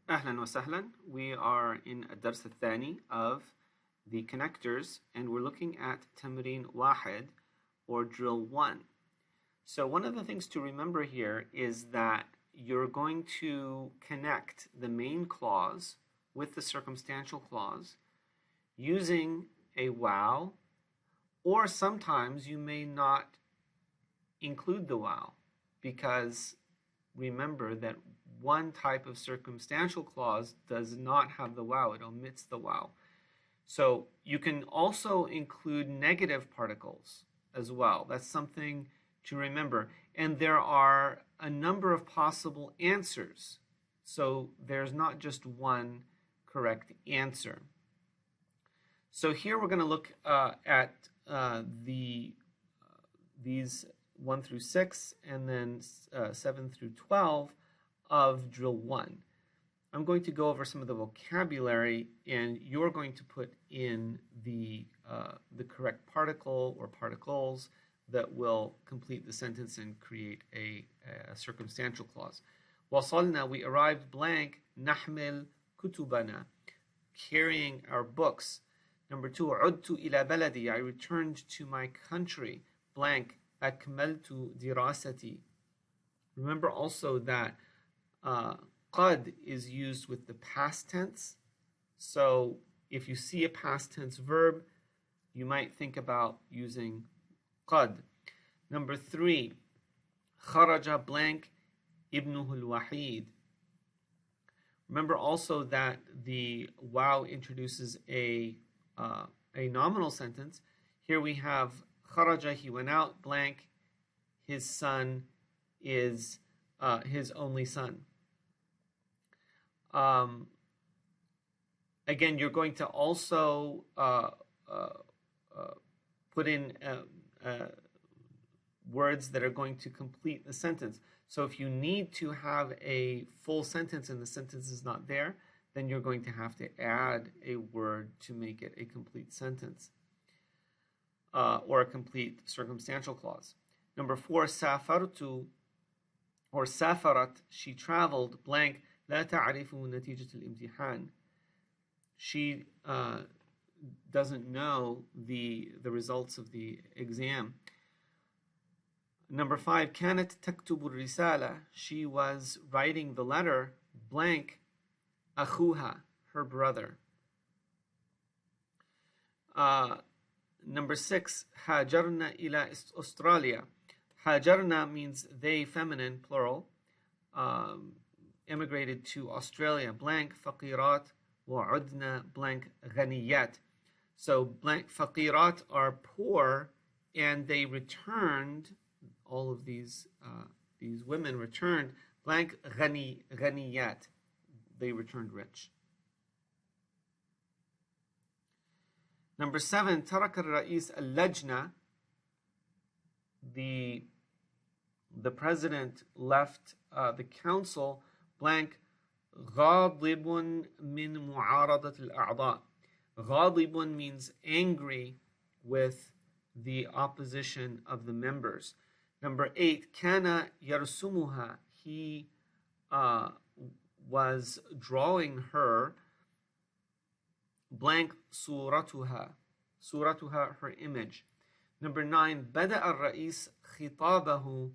أهلا وسهلا. We are in الدرس الثاني of the connectors and we're looking at تمرين واحد or drill 1. So one of the things to remember here is that you're going to connect the main clause with the circumstantial clause using a wow, or sometimes you may not include the wow because remember that one type of circumstantial clause does not have the wow, it omits the wow. So you can also include negative particles as well. That's something to remember. And there are a number of possible answers. So there's not just one correct answer. So here we're going to look at these 1 through 6 and then 7 through 12 of drill 1. I'm going to go over some of the vocabulary and you're going to put in the correct particle or particles that will complete the sentence and create a circumstantial clause. وصلنا, we arrived, blank, نحمل كتبنا, carrying our books. Number 2, عدت إلى بلدي, I returned to my country, blank, أكملت دراستي. Remember also that قد is used with the past tense. So if you see a past tense verb, you might think about using قد. Number 3, خرج blank ابنه الوحيد. Remember also that the wow introduces a nominal sentence. Here we have خرج, he went out, blank, his son is his only son. Again, you're going to also put in words that are going to complete the sentence. So if you need to have a full sentence and the sentence is not there, then you're going to have to add a word to make it a complete sentence or a complete circumstantial clause. Number 4, سافرت or سافرت, she traveled, blank, لا تعرف نتيجة الامتحان. She doesn't know the results of the exam. Number 5, كانت تكتب الرسالة, she was writing the letter, blank, أخوها, her brother. Number 6, هاجرنا إلى أستراليا. هاجرنا means they, feminine, plural, immigrated to Australia, blank, فقيرات, وعدنا, blank, غنيات. So blank, فقيرات are poor and they returned, all of these women returned, blank, غنيات, they returned rich. Number 7, ترك الرئيس اللجنة, the president left the council, blank, غاضب من معارضة الأعضاء. غاضب means angry with the opposition of the members. Number 8, كان يرسمها, he was drawing her, blank, صورتها, صورتها, her image. Number 9, بدأ الرئيس خطابه,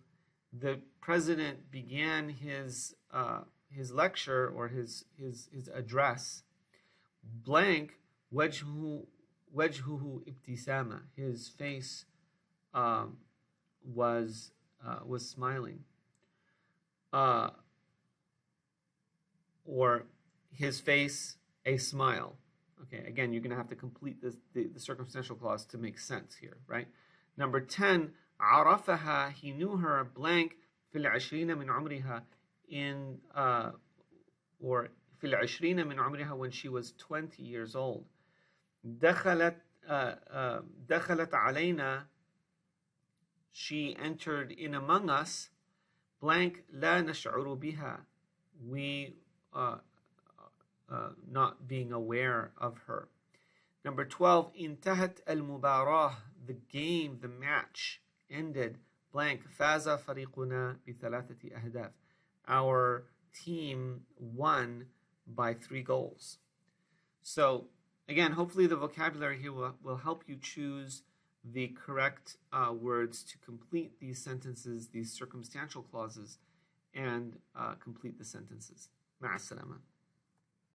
the president began his lecture or his address, blank, وجهه ابتسامة, his face was smiling, or his face a smile. Okay, again, you're going to have to complete the circumstantial clause to make sense here, right? Number 10, عرفها, he knew her, blank, في العشرين من عمرها, in or في العشرين من عمرها, when she was 20 years old. دخلت علينا, she entered in among us, blank, لا نشعر بها, we not being aware of her. Number 12, انتهت المباراة, the game, the match ended, blank, فاز فريقنا بثلاثة أهداف, our team won by 3 goals. So again, hopefully the vocabulary here will help you choose the correct words to complete these sentences, these circumstantial clauses, and complete the sentences. مع السلامة.